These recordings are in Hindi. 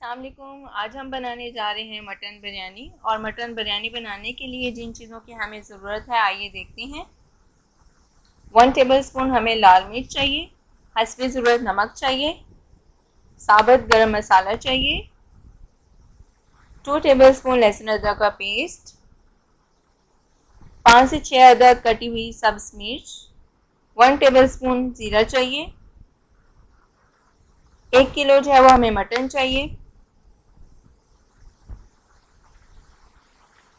अस्सलाम वालेकुम। आज हम बनाने जा रहे हैं मटन बिरयानी। और मटन बिरयानी बनाने के लिए जिन चीज़ों की हमें ज़रूरत है आइए देखते हैं। 1 टेबल स्पून हमें लाल मिर्च चाहिए, हस्बे ज़रूरत नमक चाहिए, साबुत गरम मसाला चाहिए, 2 टेबल स्पून लहसुन अदरक का पेस्ट, 5 से 6 अदरक कटी हुई सब्ज़ मिर्च, 1 टेबल स्पून ज़ीरा चाहिए, 1 किलो जो है वो हमें मटन चाहिए,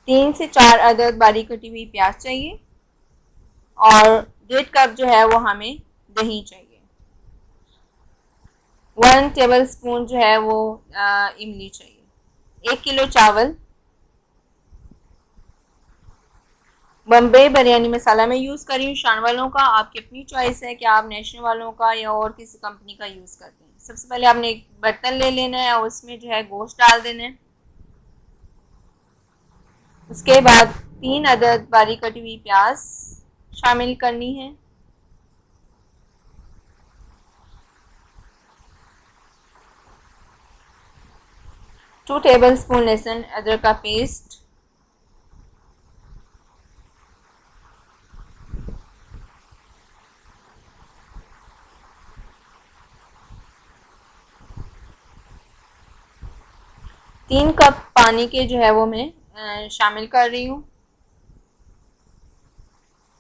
3 से 4 अदद बारीक कटी हुई प्याज चाहिए और 1.5 कप जो है वो हमें दही चाहिए। 1 टेबल स्पून जो है वो इमली चाहिए। 1 किलो चावल। बम्बई बिरयानी मसाला मैं यूज़ कर रही हूँ शान वालों का। आपकी अपनी चॉइस है कि आप नेशनल वालों का या और किसी कंपनी का यूज़ करते हैं। सबसे पहले आपने एक बर्तन ले लेना है और उसमें जो है गोश्त डाल देना है। उसके बाद 3 अदद बारीक कटी हुई प्याज शामिल करनी है। टू टेबल स्पून लहसुन अदरक का पेस्ट, 3 कप पानी के जो है वो मैं शामिल कर रही हूँ।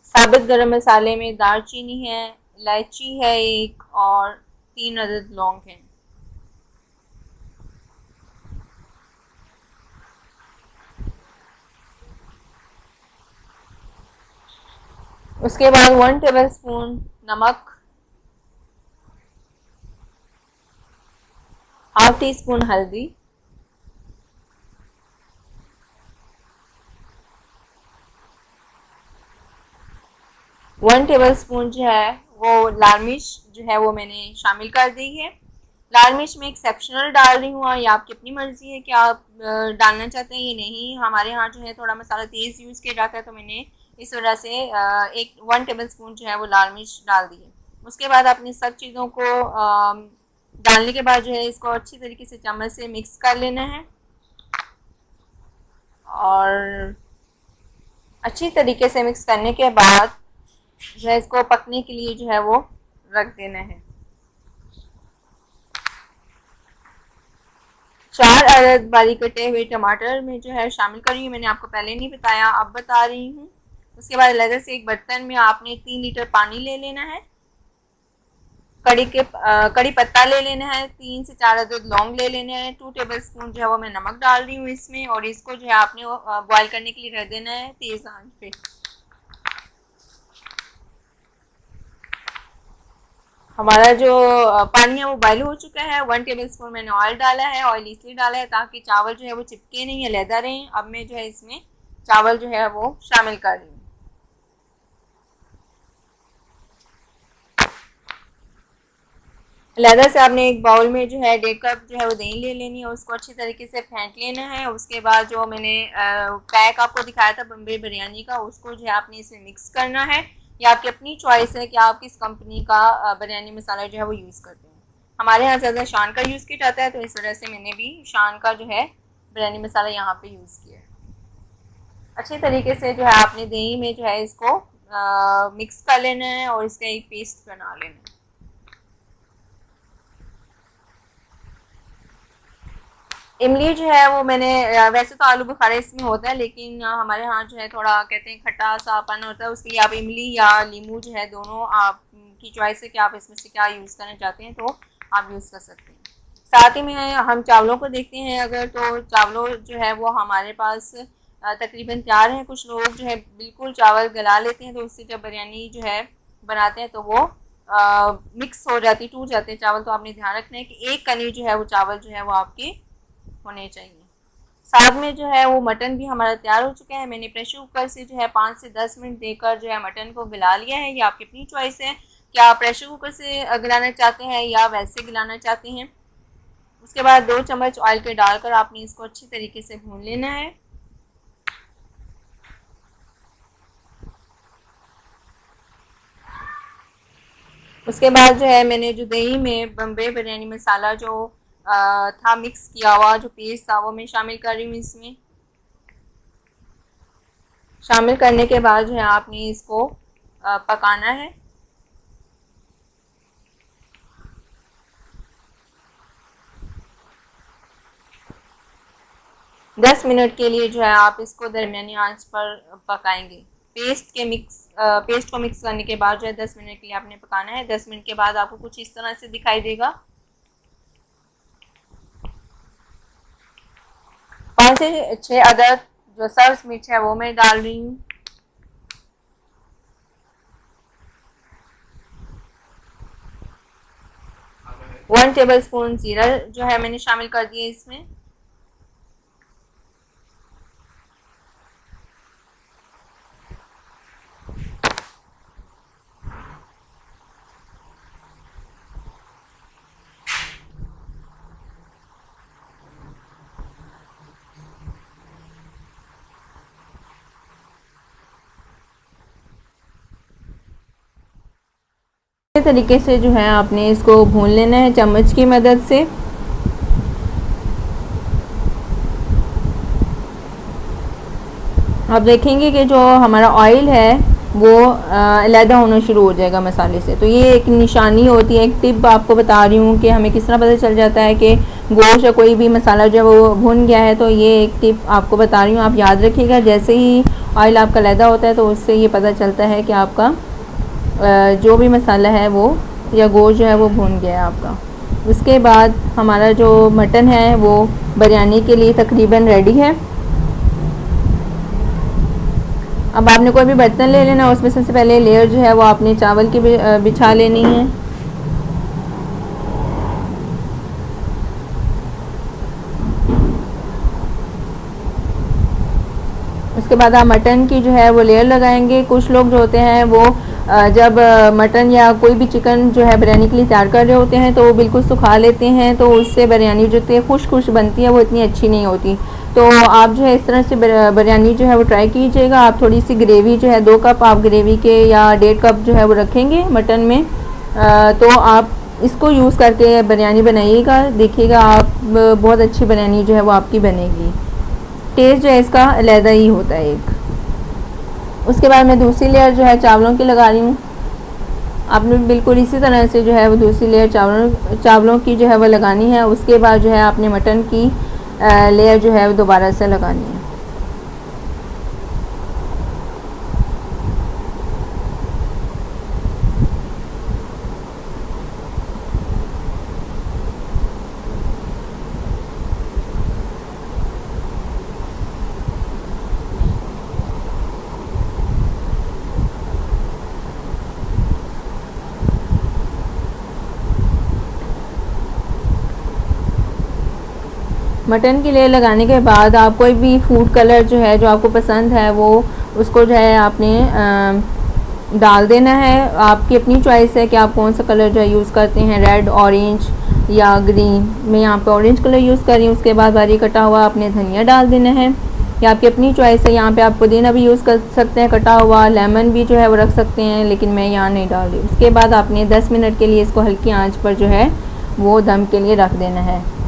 साबुत गरम मसाले में दालचीनी है, इलायची है एक, और 3 अदद लौंग हैं। उसके बाद 1 टेबल स्पून नमक, हाफ टी स्पून हल्दी, 1 टेबल स्पून जो है वो लाल मिर्च जो है वो मैंने शामिल कर दी है। लाल मिर्च में एक्सेप्शनल डाल रही हूँ, ये आपकी अपनी मर्जी है कि आप डालना चाहते हैं या नहीं। हमारे यहाँ जो है थोड़ा मसाला तेज़ यूज़ किया जाता है तो मैंने इस वजह से 1 टेबल स्पून जो है वो लाल मिर्च डाल दी है। उसके बाद अपनी सब चीज़ों को डालने के बाद जो है इसको अच्छी तरीके से चम्मच से मिक्स कर लेना है और अच्छी तरीके से मिक्स करने के बाद जो है इसको पकने के लिए जो है वो रख देना है। 4 अदद बारीक कटे हुए टमाटर में जो है शामिल करी हूँ। मैंने आपको पहले नहीं बताया, अब बता रही हूँ। उसके बाद अलग से एक बर्तन में आपने 3 लीटर पानी ले लेना है। कड़ी पत्ता ले लेना है, 3 से 4 अदद लौंग ले लेने हैं, 2 टेबल स्पून जो है वो मैं नमक डाल रही हूँ इसमें, और इसको जो है आपने बॉईल करने के लिए रख देना है तेज आंच पे। हमारा जो पानी है वो बॉयल हो चुका है। 1 टेबल स्पून मैंने ऑयल डाला है। ऑयल इसलिए डाला है ताकि चावल जो है वो चिपके नहीं, या लहदा रहें। अब मैं जो है इसमें चावल जो है वो शामिल कर रही हूँ। लहदा से आपने एक बाउल में जो है 1.5 कप जो है वो दही ले लेनी है, उसको अच्छी तरीके से फेंट लेना है। उसके बाद जो मैंने पैक आपको दिखाया था बम्बई बिरयानी का, उसको जो है आपने इसमें मिक्स करना है। ये आपकी अपनी चॉइस है कि आप किस कंपनी का बिरयानी मसाला जो है वो यूज़ करते हैं। हमारे यहाँ ज़्यादा शान का यूज़ किया जाता है तो इस वजह से मैंने भी शान का जो है बिरयानी मसाला यहाँ पे यूज़ किया है। अच्छे तरीके से जो है आपने दही में जो है इसको मिक्स कर लेना है और इसका एक पेस्ट बना लेना है। इमली जो है वो मैंने वैसे तो आलू बुखारा इसमें होता है, लेकिन हमारे यहाँ जो है थोड़ा कहते हैं खट्टा सापन होता है, उसके लिए आप इमली या नींबू जो है दोनों आपकी चॉइस है कि आप इसमें से क्या यूज़ करना चाहते हैं तो आप यूज़ कर सकते हैं। साथ ही में हम चावलों को देखते हैं, अगर तो चावलों जो है वो हमारे पास तकरीबन तैयार हैं। कुछ लोग जो है बिल्कुल चावल गला लेते हैं तो उससे जब बिरयानी जो है बनाते हैं तो वो मिक्स हो जाती, टूट जाते हैं चावल। तो आपने ध्यान रखना है कि एक कनी जो है वो चावल जो है वो आपके होने चाहिए। साथ में जो है वो मटन भी हमारा तैयार हो चुका है। मैंने प्रेशर कुकर से जो है 5 से 10 मिनट देकर जो है मटन को गला लिया है। ये आपकी अपनी चॉइस है कि आप प्रेशर कुकर से गलाना चाहते हैं या वैसे गलाना चाहते हैं। उसके बाद 2 चम्मच ऑयल के डालकर आपने इसको अच्छी तरीके से भून लेना है। उसके बाद जो है मैंने जो दही में बम्बई बिरयानी मसाला जो था मिक्स किया हुआ जो पेस्ट था वो मैं शामिल कर रही हूँ इसमें। शामिल करने के बाद जो है आपने इसको पकाना है। दस मिनट के लिए जो है आप इसको दरमियानी आंच पर पकाएंगे। पेस्ट को मिक्स करने के बाद जो है 10 मिनट के लिए आपने पकाना है। 10 मिनट के बाद आपको कुछ इस तरह से दिखाई देगा। 5 से 6 अदद जो सब्ज मिर्च है वो मैं डाल रही हूँ। 1 टेबल स्पून जीरा जो है मैंने शामिल कर दिया इसमें। तरीके से जो है आपने इसको भून लेना है चम्मच की मदद से। आप देखेंगे कि जो हमारा ऑयल है वो अलहदा होना शुरू हो जाएगा मसाले से। तो ये एक निशानी होती है, एक टिप आपको बता रही हूँ कि हमें किस तरह पता चल जाता है कि गोश्त या कोई भी मसाला जो है वो भुन गया है। तो ये एक टिप आपको बता रही हूँ, आप याद रखिएगा। जैसे ही ऑयल आपका अलहदा होता है तो उससे ये पता चलता है कि आपका जो भी मसाला है वो या गोश्त जो है वो भून गया है आपका। उसके बाद हमारा जो मटन है वो बिरयानी के लिए तकरीबन रेडी है। अब आपने कोई भी बर्तन ले लेना, उसमें सबसे पहले लेयर जो है वो आपने चावल की बिछा लेनी है। उसके बाद आप मटन की जो है वो लेयर लगाएंगे। कुछ लोग जो होते हैं वो जब मटन या कोई भी चिकन जो है बिरयानी के लिए तैयार कर रहे होते हैं तो वो बिल्कुल सुखा लेते हैं, तो उससे बिरयानी जो होती है खुश बनती है, वो इतनी अच्छी नहीं होती। तो आप जो है इस तरह से बिरयानी जो है वो ट्राई कीजिएगा। आप थोड़ी सी ग्रेवी जो है 2 कप आप ग्रेवी के या 1.5 कप जो है वो रखेंगे मटन में। तो आप इसको यूज़ करके बिरयानी बनाइएगा, देखिएगा आप बहुत अच्छी बिरयानी जो है वो आपकी बनेगी। टेस्ट जो है इसका अलहदा ही होता है एक। उसके बाद मैं दूसरी लेयर जो है चावलों की लगा रही हूँ। आपने बिल्कुल इसी तरह से जो है वो दूसरी लेयर चावलों की जो है वो लगानी है। उसके बाद जो है आपने मटन की लेयर जो है वो दोबारा से लगानी है। मटन की लेयर लगाने के बाद आप कोई भी फूड कलर जो है जो आपको पसंद है वो उसको जो है आपने डाल देना है। आपकी अपनी चॉइस है कि आप कौन सा कलर जो है यूज़ करते हैं, रेड, ऑरेंज या ग्रीन। मैं यहाँ पे ऑरेंज कलर यूज़ कर रही हूँ। उसके बाद बारीक कटा हुआ आपने धनिया डाल देना है। या आपकी अपनी चॉइस है, यहाँ पे आप पुदीना भी यूज़ कर सकते हैं कटा हुआ, लेमन भी जो है वो रख सकते हैं, लेकिन मैं यहाँ नहीं डाल रही। उसके बाद आपने 10 मिनट के लिए इसको हल्की आँच पर जो है वो दम के लिए रख देना है।